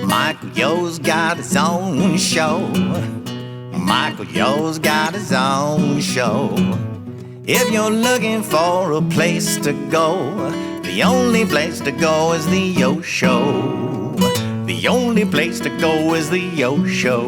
Michael Yo's got his own show. Michael Yo's got his own show. If you're looking for a place to go, the only place to go is the Yo Show. The only place to go is the Yo Show.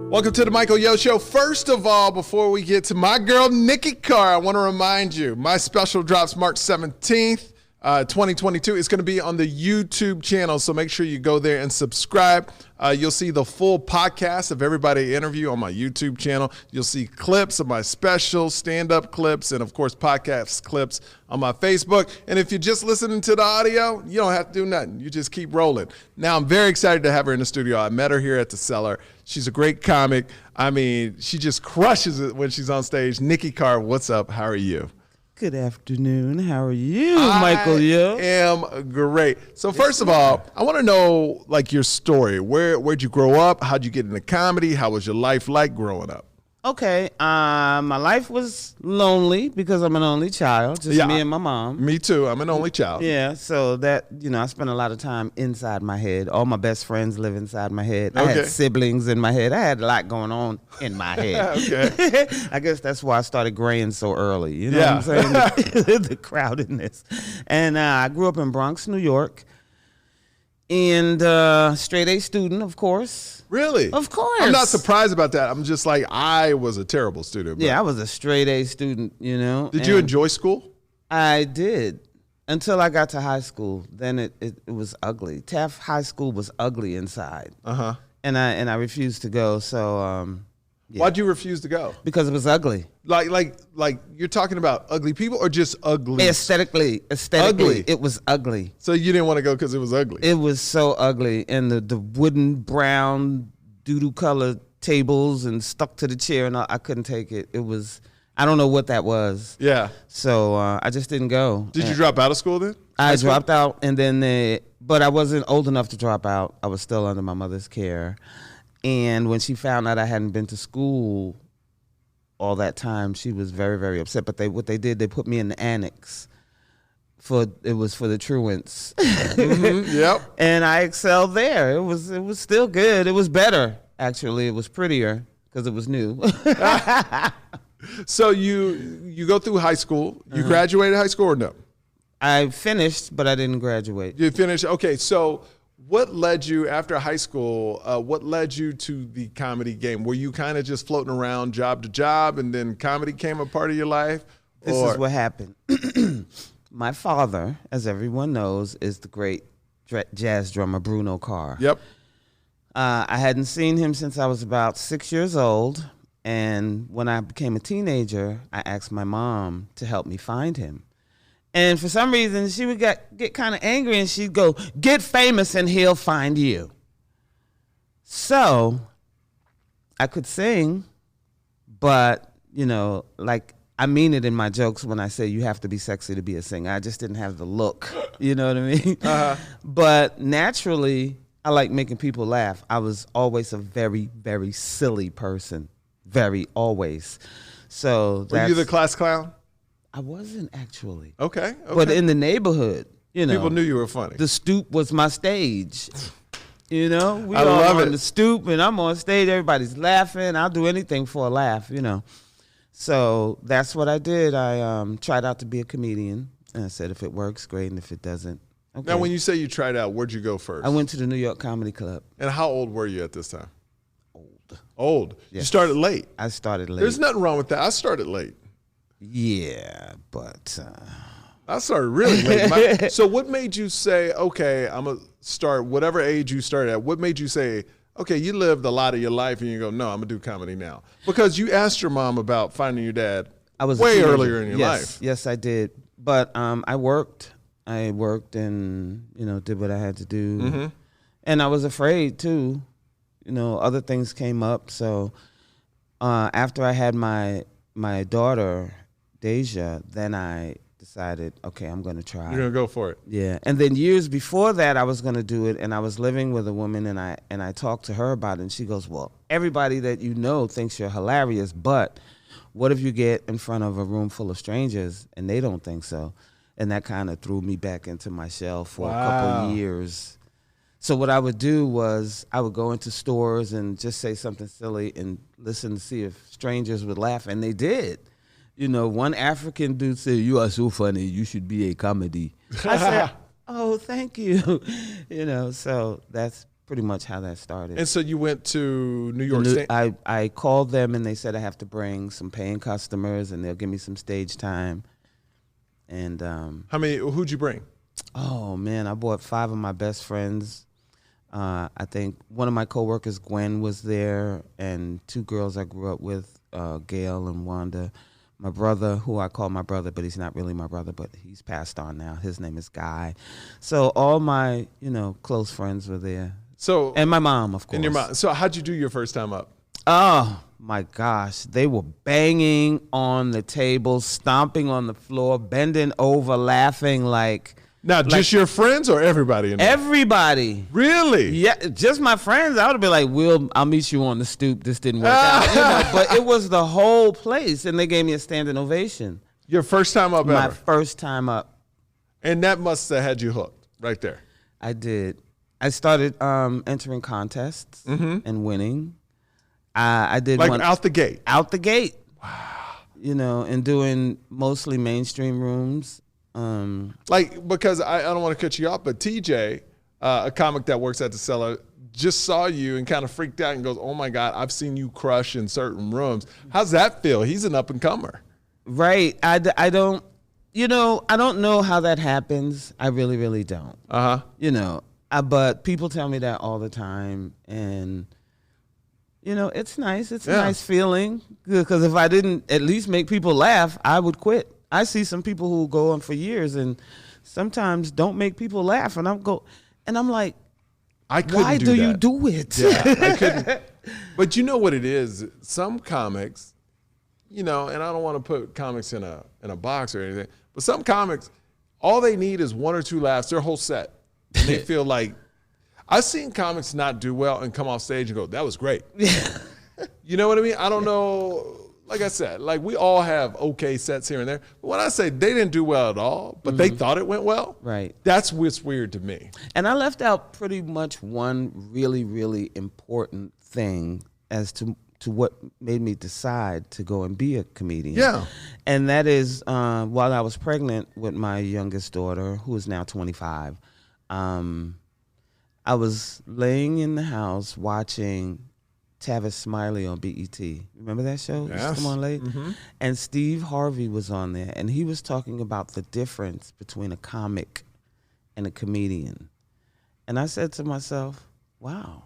Welcome to the Michael Yo Show. First of all, before we get to my girl, Nikki Carr, I want to remind you, my special drops March 17th, 2022. It's going to be on the YouTube channel, so make sure you go there and subscribe. You'll see the full podcast of everybody I interview on my YouTube channel. You'll see clips of my special, stand-up clips, and, of course, podcast clips on my Facebook. And if you're just listening to the audio, you don't have to do nothing. You just keep rolling. Now, I'm very excited to have her in the studio. I met her here at the Cellar. She's a great comic. I mean, she just crushes it when she's on stage. Nikki Carr, what's up? How are you? Good afternoon. How are you, Michael Yo? I am great. So first of all, I want to know like your story. Where'd you grow up? How'd you get into comedy? How was your life like growing up? Okay. My life was lonely because I'm an only child, just me and my mom. Me too. I'm an only child. Yeah. So that, I spent a lot of time inside my head. All my best friends live inside my head. I had siblings in my head. I had a lot going on in my head. Okay. I guess that's why I started graying so early. You know what I'm saying? The crowdedness. And I grew up in Bronx, New York. And straight A student, of course. Really? Of course. I'm not surprised about that. I'm just like, I was a terrible student. Yeah, I was a straight A student, Did you enjoy school? I did. Until I got to high school. Then it was ugly. Taft High School was ugly inside. Uh-huh. And I refused to go, so... Yeah. Why'd you refuse to go? Because it was ugly. Like you're talking about ugly people or just ugly? Aesthetically, ugly. It was ugly. So you didn't want to go because it was ugly? It was so ugly. And the wooden, brown, doo-doo colored tables and stuck to the chair, and I couldn't take it. It was, I don't know what that was. Yeah. So I just didn't go. Did you drop out of school then? I dropped out, and then but I wasn't old enough to drop out. I was still under my mother's care. And when she found out I hadn't been to school all that time, she was very, very upset. But what they did, they put me in the annex. It was for the truants. Mm-hmm, yep. And I excelled there. It was still good. It was better, actually. It was prettier because it was new. So you go through high school. You graduated high school or no? I finished, but I didn't graduate. You finished. Okay, so what led you after high school? What led you to the comedy game? Were you kind of just floating around job to job, and then comedy came a part of your life? This is what happened. My father, as everyone knows, is the great jazz drummer Bruno Carr. Yep. I hadn't seen him since I was about 6 years old, and when I became a teenager, I asked my mom to help me find him. And for some reason, she would get kind of angry, and she'd go, "Get famous and he'll find you." So I could sing, but, I mean it in my jokes when I say you have to be sexy to be a singer. I just didn't have the look, you know what I mean? Uh-huh. But naturally, I like making people laugh. I was always a very, very silly person. Very, always. So Were you the class clown? I wasn't actually. Okay. But in the neighborhood, people knew you were funny. The stoop was my stage. We I all love on it. the stoop, and I'm on stage. Everybody's laughing. I'll do anything for a laugh, So that's what I did. I tried out to be a comedian, and I said if it works, great, and if it doesn't, okay. Now, when you say you tried out, where'd you go first? I went to the New York Comedy Club. And how old were you at this time? Old. Yes. You started late. I started late. There's nothing wrong with that. I started late. Yeah, but I started really late. So what made you say, okay, I'm going to start whatever age you started at? What made you say, okay, you lived a lot of your life and you go, no, I'm going to do comedy now? Because you asked your mom about finding your dad way earlier in your life. Yes, I did. But I worked. And, did what I had to do. Mm-hmm. And I was afraid, too. Other things came up. So after I had my daughter, Deja, then I decided, okay, I'm going to try. You're going to go for it. Yeah. And then years before that, I was going to do it, and I was living with a woman, and I talked to her about it, and she goes, well, everybody that you know thinks you're hilarious, but what if you get in front of a room full of strangers, and they don't think so? And that kind of threw me back into my shell for a couple of years. So what I would do was I would go into stores and just say something silly and listen to see if strangers would laugh, and they did. You know, one African dude said, "You are so funny. You should be a comedy." I said, "Oh, thank you." You know, so that's pretty much how that started. And so you went to New York State? I called them, and they said I have to bring some paying customers, and they'll give me some stage time. And who'd you bring? oh man, I brought 5 of my best friends. I think one of my coworkers, Gwen, was there, and 2 girls I grew up with, Gail and Wanda. My brother, who I call my brother, but he's not really my brother, but he's passed on now. His name is Guy. So all my, close friends were there. So and my mom, of course. And your mom. So how'd you do your first time up? Oh my gosh, they were banging on the table, stomping on the floor, bending over, laughing like. Now, just your friends or everybody in there? Everybody. Really? Yeah, just my friends. I would be like, I'll meet you on the stoop. This didn't work out. But it was the whole place, and they gave me a standing ovation. Your first time up ever? My first time up. And that must have had you hooked right there. I did. I started entering contests and winning. I did like one out the gate. Out the gate. Wow. And doing mostly mainstream rooms. Because I don't want to cut you off, but TJ, a comic that works at the Cellar, just saw you and kind of freaked out and goes, "Oh my God, I've seen you crush in certain rooms." How's that feel? He's an up and comer. Right. I don't know how that happens. I really, really don't. But people tell me that all the time, and it's nice. It's a nice feeling, because if I didn't at least make people laugh, I would quit. I see some people who go on for years and sometimes don't make people laugh, and I'm like, why do you do it? Yeah, I couldn't. But you know what it is? Some comics, and I don't want to put comics in a box or anything, but some comics, all they need is 1 or 2 laughs, their whole set. And they feel like, I've seen comics not do well and come off stage and go, "That was great." You know what I mean? I don't know. Like I said, we all have okay sets here and there. But when I say they didn't do well at all, but they thought it went well, right? That's what's weird to me. And I left out pretty much one really, really important thing as to what made me decide to go and be a comedian. Yeah. And that is while I was pregnant with my youngest daughter, who is now 25, I was laying in the house watching Tavis Smiley on BET. Remember that show? Yes. Come on late. Mm-hmm. And Steve Harvey was on there, and he was talking about the difference between a comic and a comedian. And I said to myself, wow,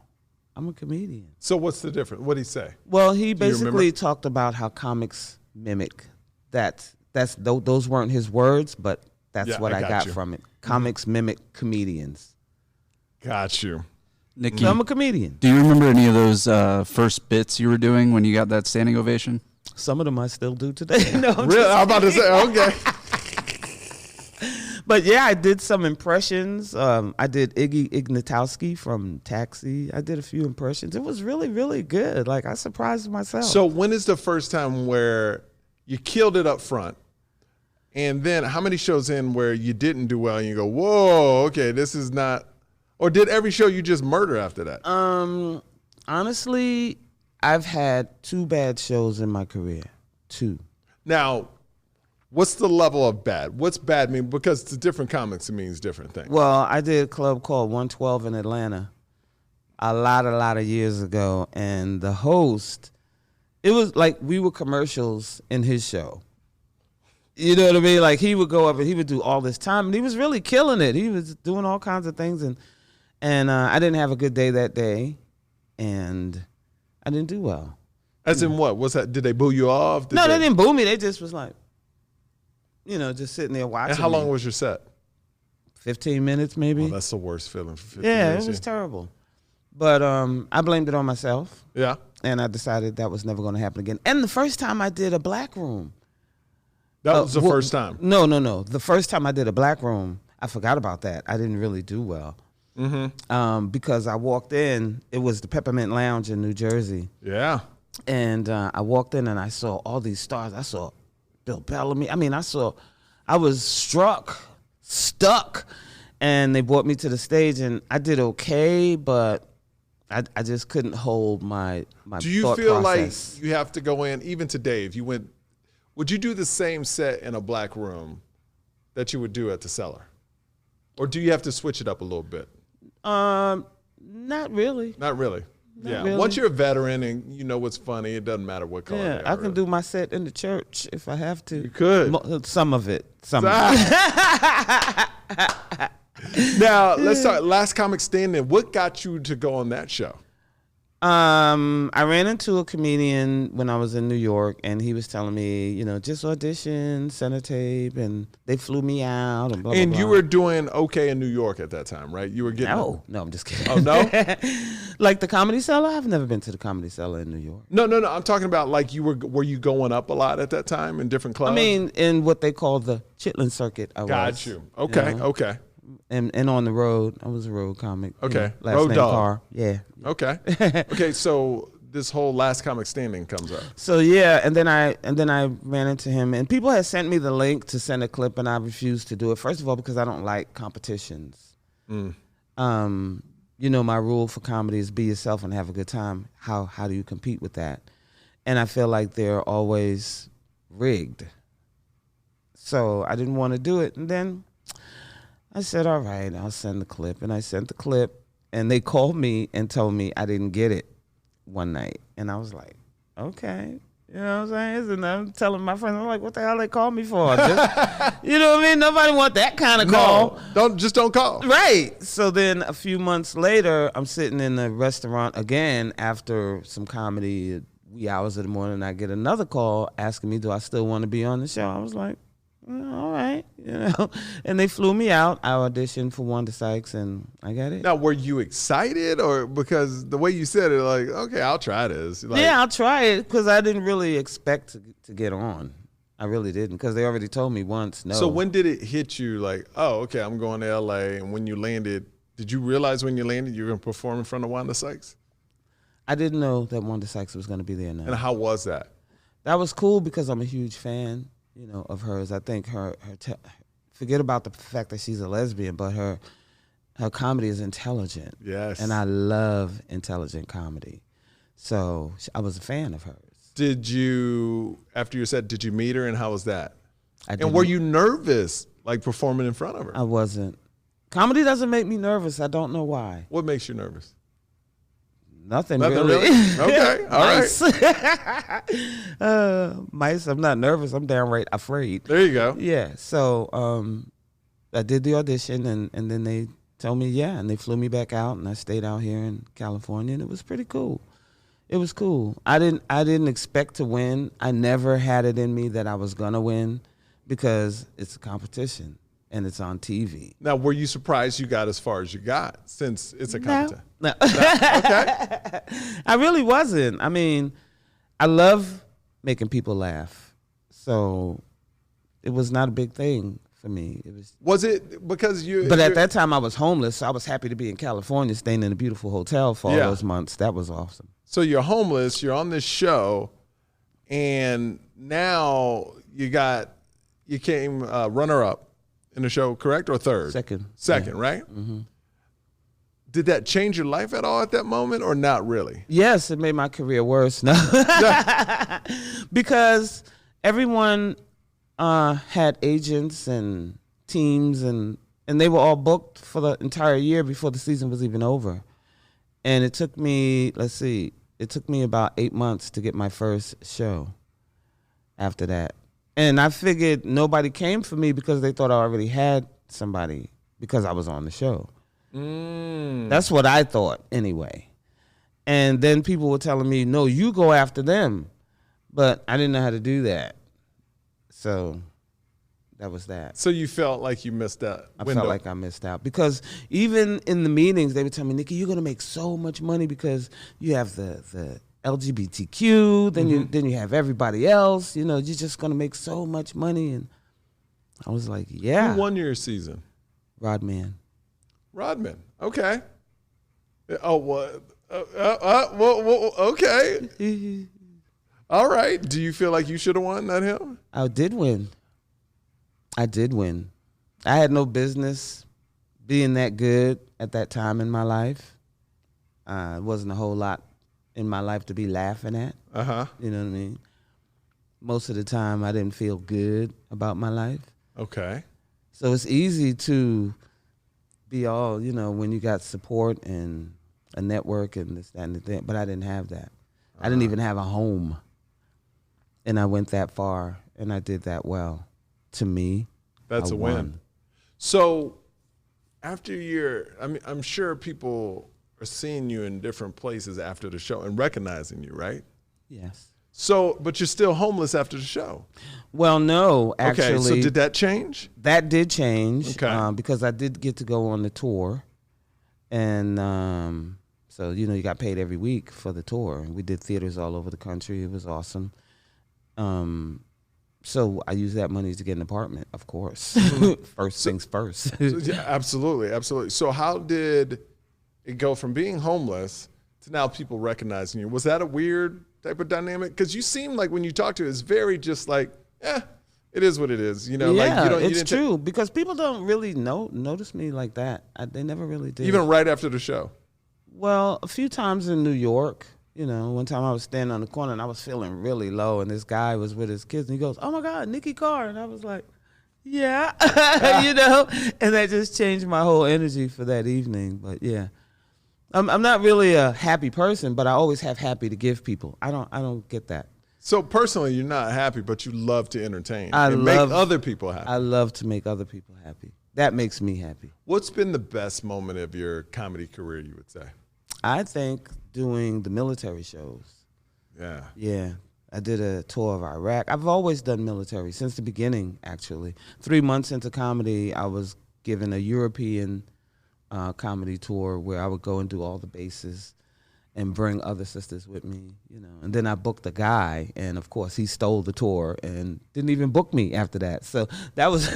I'm a comedian. So what's the difference? What did he say? Well, he basically talked about how comics mimic. Those weren't his words, but that's what I got from it. Comics mimic comedians. Got you. Nikki, so I'm a comedian. Do you remember any of those first bits you were doing when you got that standing ovation? Some of them I still do today. No, really? I'm about to say, okay. But yeah, I did some impressions. I did Iggy Ignatowski from Taxi. I did a few impressions. It was really, really good. I surprised myself. So when is the first time where you killed it up front? And then how many shows in where you didn't do well and you go, whoa, okay, this is not... Or did every show you just murder after that? Honestly, I've had 2 bad shows in my career. 2. Now, what's the level of bad? What's bad mean? Because to different comics, it means different things. Well, I did a club called 112 in Atlanta a lot of years ago. And the host, it was like we were commercials in his show. You know what I mean? He would go up and he would do all this time, and he was really killing it. He was doing all kinds of things, and I didn't have a good day that day, and I didn't do well. As in what? What's that? Did they boo you off? No, they didn't boo me. They just was like, just sitting there watching. And how long was your set? 15 minutes, maybe. Oh, that's the worst feeling for 15 minutes. minutes. Yeah, it was terrible. But I blamed it on myself. Yeah. And I decided that was never going to happen again. And the first time I did a black room. That was the first time? No. The first time I did a black room, I forgot about that. I didn't really do well. Mm-hmm. Because I walked in, it was the Peppermint Lounge in New Jersey. Yeah. And I walked in and I saw all these stars. I saw Bill Bellamy. I was stuck. And they brought me to the stage, and I did okay, but I just couldn't hold my Do you thought feel process. like you have to go in, even today, if you went, would you do the same set in a black room that you would do at the Cellar? Or do you have to switch it up a little bit? Not really. Not really. Yeah. really. Once you're a veteran and you know what's funny, it doesn't matter what color Yeah, they I are, can really. do my set in the church if I have to. You could. Some of it. Some of it. Now, let's talk last comic standing. What got you to go on that show? I ran into a comedian when I was in New York, and he was telling me, just audition, send a tape, and they flew me out and blah, blah, And blah. you were doing okay in New York at that time, right? You were getting No, I'm just kidding. Oh, no? Like the Comedy Cellar? I've never been to the Comedy Cellar in New York. No. I'm talking about like were you going up a lot at that time in different clubs? I mean, in what they call the Chitlin Circuit, I was. Got you. Okay, okay. And on the road, I was a road comic. Okay. Last Road name dog. Carr. Yeah. Okay. Okay, so this whole last comic standing comes up. So yeah, and then I ran into him, and people had sent me the link to send a clip, and I refused to do it. First of all, because I don't like competitions. My rule for comedy is be yourself and have a good time. How do you compete with that? And I feel like they're always rigged. So I didn't want to do it, and then I said, all right, I'll send the clip. And I sent the clip, and they called me and told me I didn't get it one night. And I was like, okay. You know what I'm saying? And I'm telling my friends, I'm like, what the hell they call me for? You know what I mean? Nobody want that kind of call. No, don't call. Right. So then a few months later, I'm sitting in a restaurant again after some comedy, wee hours of the morning. I get another call asking me, do I still want to be on the show? I was like, all right, and they flew me out. I auditioned for Wanda Sykes, and I got it. Now, were you excited, or because the way you said it, like, okay, I'll try this? Like, Yeah, I'll try it because I didn't really expect to get on. I really didn't because they already told me once. No. So when did it hit you? Like, oh, okay, I'm going to L.A. And when you landed, did you realize when you landed you were going to perform in front of Wanda Sykes? I didn't know that Wanda Sykes was going to be there now. And how was that? That was cool because I'm a huge fan, of hers. I think forget about the fact that she's a lesbian, but her comedy is intelligent. Yes. And I love intelligent comedy. So I was a fan of hers. Did you, after you said, did you meet her, and how was that? I And didn't- were you nervous, like performing in front of her? I wasn't. Comedy doesn't make me nervous. I don't know why. What makes you nervous? Nothing Nothing really. Okay, all right. Mice, I'm not nervous. I'm downright afraid. There you go. Yeah. So I did the audition, and then they told me yeah, and they flew me back out, and I stayed out here in California, and it was pretty cool. It was cool. I didn't expect to win. I never had it in me that I was gonna win because it's a competition and it's on TV. Now, were you surprised you got as far as you got, since it's a No. competition? No. Okay. I really wasn't. I mean, I love making people laugh. So it was not a big thing for me. It was. Was it because you? But at that time I was homeless, so I was happy to be in California staying in a beautiful hotel for all Yeah. those months. That was awesome. So you're homeless, you're on this show, and now you came runner-up in the show, correct, or third? Second. Second, right? Mm-hmm. Did that change your life at all at that moment, or not really? Yes, it made my career worse. No. Because everyone had agents and teams, and they were all booked for the entire year before the season was even over. And it took me, about 8 months to get my first show after that. And I figured nobody came for me because they thought I already had somebody because I was on the show. That's what I thought anyway. And then people were telling me, no, you go after them. But I didn't know how to do that. So that was that. So you felt like you missed that I window. felt like I missed out because even in the meetings, they would tell me, Nikki, you're going to make so much money because you have the LGBTQ, then you have everybody else. You're just going to make so much money. And I was like, yeah. Who won your season? Rodman. Rodman. Okay. Oh, what? Okay. All right. Do you feel like you should have won, not him? I did win. I had no business being that good at that time in my life. It wasn't a whole lot in my life to be laughing at. You know what I mean? Most of the time, I didn't feel good about my life. Okay. So it's easy to be all, you know, when you got support and a network and this, that, and the thing. But I didn't have that. I didn't even have a home. And I went that far, and I did that well. To me, that's I a win. won. So after I'm sure people are seeing you in different places after the show and recognizing you, right? Yes. So, but you're still homeless after the show. Well, no, actually. Okay, so did that change? That did change. Okay. Because I did get to go on the tour. And so, you know, you got paid every week for the tour. We did theaters all over the country. It was awesome. So I used that money to get an apartment, of course. First things first. Yeah, absolutely, absolutely. So how did it go from being homeless to now people recognizing you? Was that a weird type of dynamic? Because you seem like when you talk to it, it's very just like, it is what it is. You know, yeah, like it's true because people don't really notice me like that. They never really did. Even right after the show. Well, a few times in New York. You know, one time I was standing on the corner and I was feeling really low, and this guy was with his kids, and he goes, "Oh my God, Nikki Carr," and I was like, "Yeah," you know, and that just changed my whole energy for that evening. But yeah, I'm not really a happy person, but I always have happy to give people. I don't get that. So personally, you're not happy, but you love to entertain and make other people happy. I love to make other people happy. That makes me happy. What's been the best moment of your comedy career, you would say? I think doing the military shows. Yeah. Yeah. I did a tour of Iraq. I've always done military since the beginning, actually. 3 months into comedy, I was given a European comedy tour where I would go and do all the bases and bring other sisters with me, you know. And then I booked a guy, and of course he stole the tour and didn't even book me after that. So that was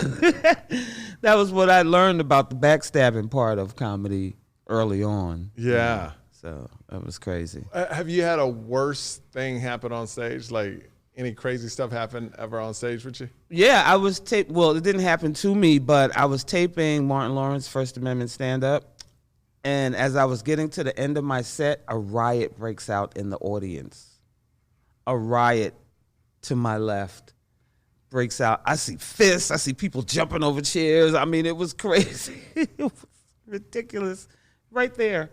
that was what I learned about the backstabbing part of comedy early on. Yeah. So that was crazy. Have you had a worse thing happen on stage? Like any crazy stuff happen ever on stage with you? Yeah, I was well, it didn't happen to me, but I was taping Martin Lawrence First Amendment stand-up. And as I was getting to the end of my set, a riot breaks out in the audience. A riot to my left breaks out. I see fists. I see people jumping over chairs. I mean, it was crazy. It was ridiculous right there.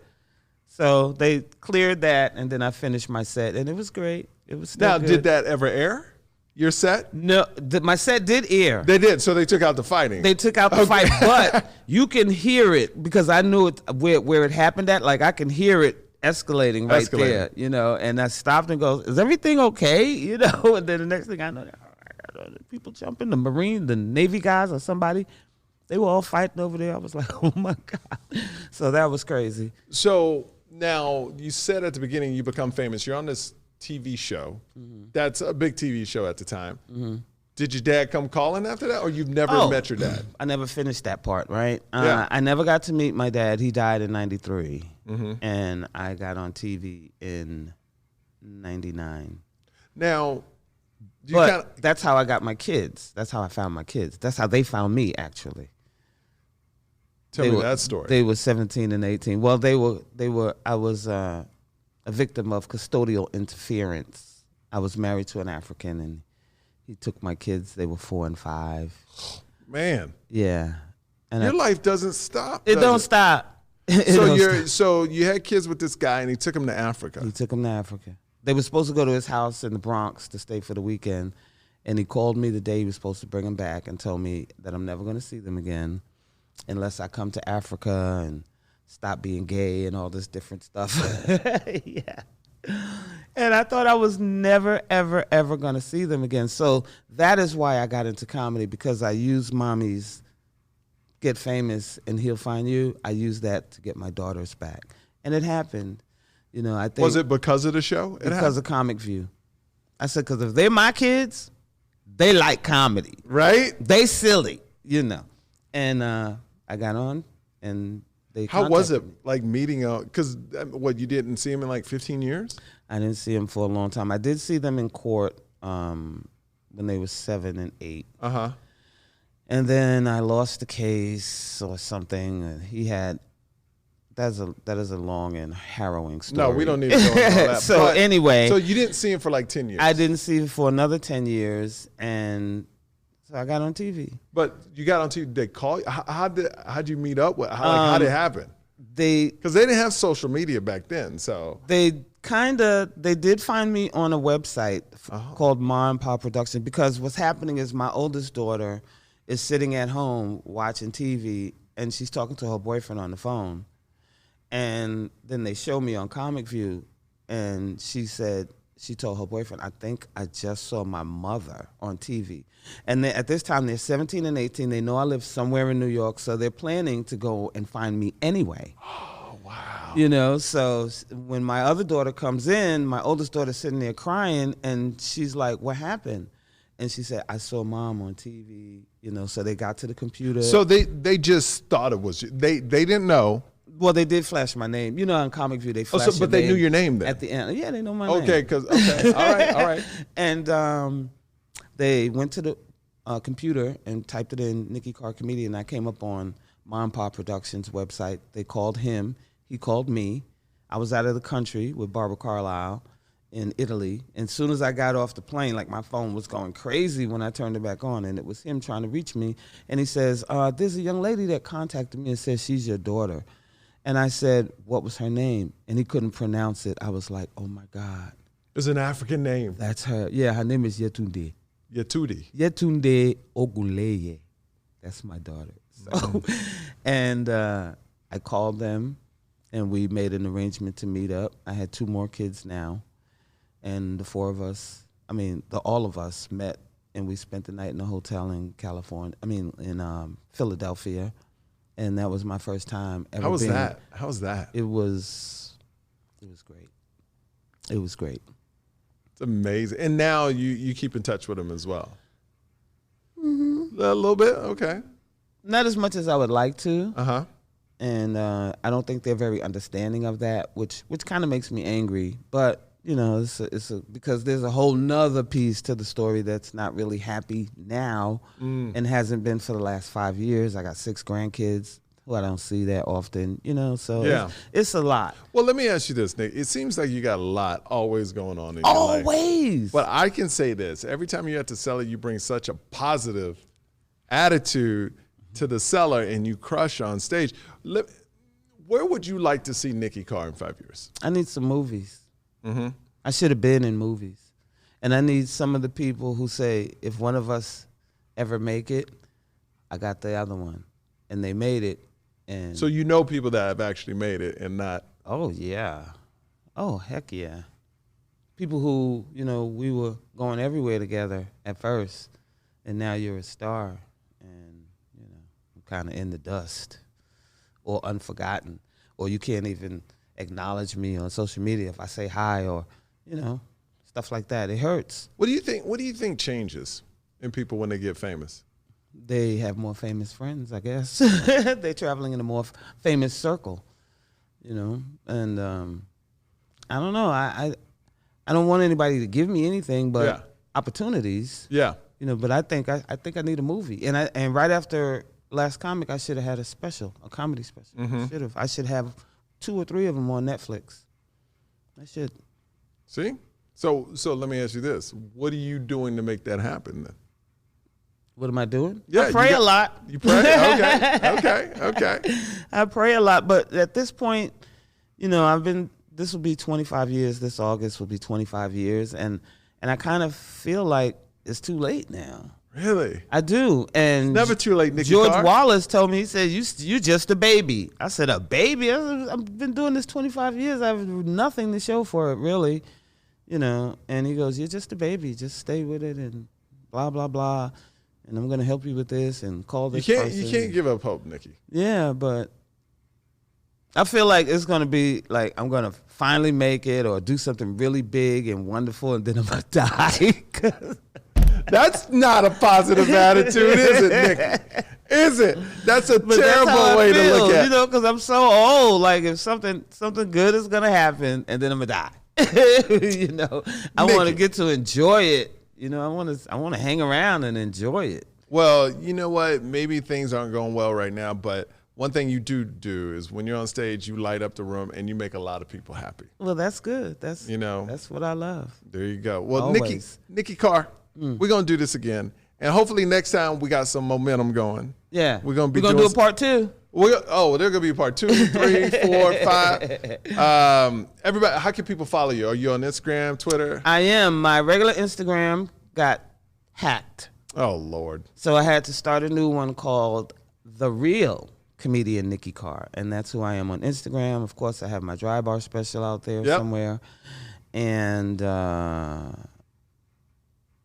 So they cleared that, and then I finished my set, and it was great. It was still good. Did that ever air? Your set? No, my set did air. They did, so they took out the fighting. They took out the fight, but you can hear it because I knew it where it happened at. Like I can hear it escalating right there, you know. And I stopped and goes, "Is everything okay?" You know. And then the next thing I know, people jumping, the Marine, the Navy guys, or somebody. They were all fighting over there. I was like, "Oh my God!" So that was crazy. So now you said at the beginning you become famous. You're on this TV show. Mm-hmm. That's a big TV show at the time. Mm-hmm. Did your dad come calling after that, or you've never met your dad? I never finished that part, right? Yeah. I never got to meet my dad. He died in 93, and I got on TV in 99. Now, that's how I got my kids. That's how I found my kids. That's how they found me, actually. Tell me that story. They were 17 and 18. Well, they were. I was a victim of custodial interference. I was married to an African, and he took my kids. They were 4 and 5. Man. Yeah. And your life doesn't stop. It don't stop. So you had kids with this guy, and he took them to Africa. He took them to Africa. They were supposed to go to his house in the Bronx to stay for the weekend, and he called me the day he was supposed to bring them back and told me that I'm never going to see them again unless I come to Africa and stop being gay and all this different stuff. Yeah. And I thought I was never, ever, ever going to see them again. So that is why I got into comedy, because I used mommy's get famous and he'll find you. I used that to get my daughters back. And it happened. You know, I think. Was it because of the show? Because of Comic View. I said, because if they're my kids, they like comedy. Right? They silly, you know. And I got on, and they How was it me. like meeting out? Because what, you didn't see him in like 15 years? I didn't see him for a long time. I did see them in court when they were 7 and 8. And then I lost the case or something. And he had that is a long and harrowing story. No, we don't need to go into all that. So anyway, so you didn't see him for like 10 years. I didn't see him for another 10 years, and so I got on TV. But you got on TV. They call you. How'd you meet up with? How did it happen? Because they didn't have social media back then. So they did find me on a website called Ma and Pa Production, because what's happening is my oldest daughter is sitting at home watching TV, and she's talking to her boyfriend on the phone. And then they show me on Comic View, and she told her boyfriend, I think I just saw my mother on TV. And at this time, they're 17 and 18. They know I live somewhere in New York, so they're planning to go and find me anyway. Oh, wow. You know, so when my other daughter comes in, my oldest daughter's sitting there crying, and she's like, what happened? And she said, I saw Mom on TV, you know, so they got to the computer. So they just thought it was you. They didn't know. Well, they did flash my name. You know, on Comic View, they flash but they knew your name then? at the end. Yeah, they know my name. Okay, all right. And they went to the computer and typed it in, Nikki Carr comedian. I came up on Ma and Pa Productions website. They called him. He called me. I was out of the country with Barbara Carlisle in Italy. And as soon as I got off the plane, like my phone was going crazy when I turned it back on, and it was him trying to reach me. And he says, there's a young lady that contacted me and says she's your daughter. And I said, what was her name? And he couldn't pronounce it. I was like, oh, my God. It's an African name. That's her. Yeah, her name is Yetunde. Yetunde Oguleye. That's my daughter. So, and I called them, and we made an arrangement to meet up. I had 2 more kids now. And the 4 of us, all of us met, and we spent the night in a hotel in in Philadelphia. And that was my first time ever. How was that? It was great. It was great. It's amazing. And now you keep in touch with him as well. Mm-hmm. A little bit, okay. Not as much as I would like to. Uh-huh. And I don't think they're very understanding of that, which kind of makes me angry. But you know, it's because there's a whole nother piece to the story that's not really happy now and hasn't been for the last 5 years. I got 6 grandkids who I don't see that often, you know, so yeah. it's a lot. Well, let me ask you this, Nick. It seems like you got a lot always going on in your life. Always. But I can say this. Every time you have to sell it, you bring such a positive attitude to the seller and you crush on stage. Where would you like to see Nikki Carr in 5 years? I need some movies. Mm-hmm. I should have been in movies. And I need some of the people who say, if one of us ever make it, I got the other one. And they made it. And so you know people that have actually made it and not. Oh, yeah. Oh, heck yeah. People who, you know, we were going everywhere together at first, and now you're a star. And, you know, I'm kind of in the dust or unforgotten, or you can't even acknowledge me on social media if I say hi or, you know, stuff like that. It hurts. What do you think changes in people when they get famous? They have more famous friends, I guess. They're traveling in a more famous circle, you know. And I don't know. I don't want anybody to give me anything but opportunities. Yeah. You know, but I think I need a movie. And right after Last Comic, I should have had a comedy special. Mm-hmm. I should have 2 or 3 of them on Netflix. I should. See? So let me ask you this. What are you doing to make that happen then? What am I doing? Yeah, I pray a lot. You pray? Okay. I pray a lot, but at this point, you know, this will be 25 years. This August will be 25 years, and I kind of feel like it's too late now. Really? I do. And it's never too late, Nikki George Carr. Wallace told me, he said, you just a baby. I said, a baby? I've been doing this 25 years. I have nothing to show for it, really. You know, and he goes, you're just a baby. Just stay with it and blah, blah, blah. And I'm going to help you with this and call this person. You can't give up hope, Nikki. Yeah, but I feel like it's going to be like I'm going to finally make it or do something really big and wonderful, and then I'm going to die. That's not a positive attitude, is it, Nikki? Is it? That's a terrible way to look at it. You know, because I'm so old. Like, if something good is going to happen, and then I'm going to die. You know, I want to get to enjoy it. You know, I want to hang around and enjoy it. Well, you know what? Maybe things aren't going well right now, but one thing you do is when you're on stage, you light up the room and you make a lot of people happy. Well, that's good. That's what I love. There you go. Well, Always. Nikki Carr, we're gonna do this again, and hopefully next time we got some momentum going. Yeah, we're gonna do a part 2. There's gonna be part 2, 3, 4, 5. Everybody, how can people follow you? Are you on Instagram, Twitter? I am. My regular Instagram got hacked. Oh Lord! So I had to start a new one called The Real Comedian Nikki Carr, and that's who I am on Instagram. Of course, I have my dry bar special out there somewhere, and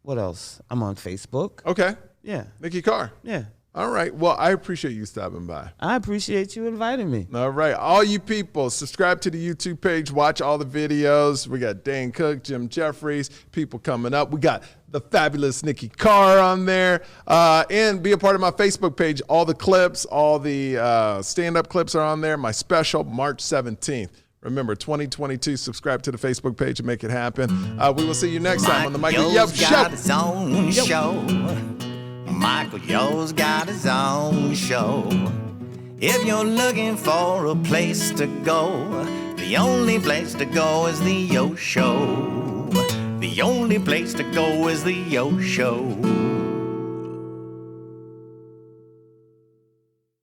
what else? I'm on Facebook. Okay. Yeah. Nikki Carr. Yeah. All right. Well, I appreciate you stopping by. I appreciate you inviting me. All right. All you people, subscribe to the YouTube page. Watch all the videos. We got Dane Cook, Jim Jeffries, people coming up. We got the fabulous Nikki Carr on there. And be a part of my Facebook page. All the clips, all the stand-up clips are on there. My special, March 17th. Remember, 2022, subscribe to the Facebook page and make it happen. We will see you next time on the Michael Yo Show. Got his own show. Michael Yo's got his own show. If you're looking for a place to go, the only place to go is the Yo Show. The only place to go is the Yo Show.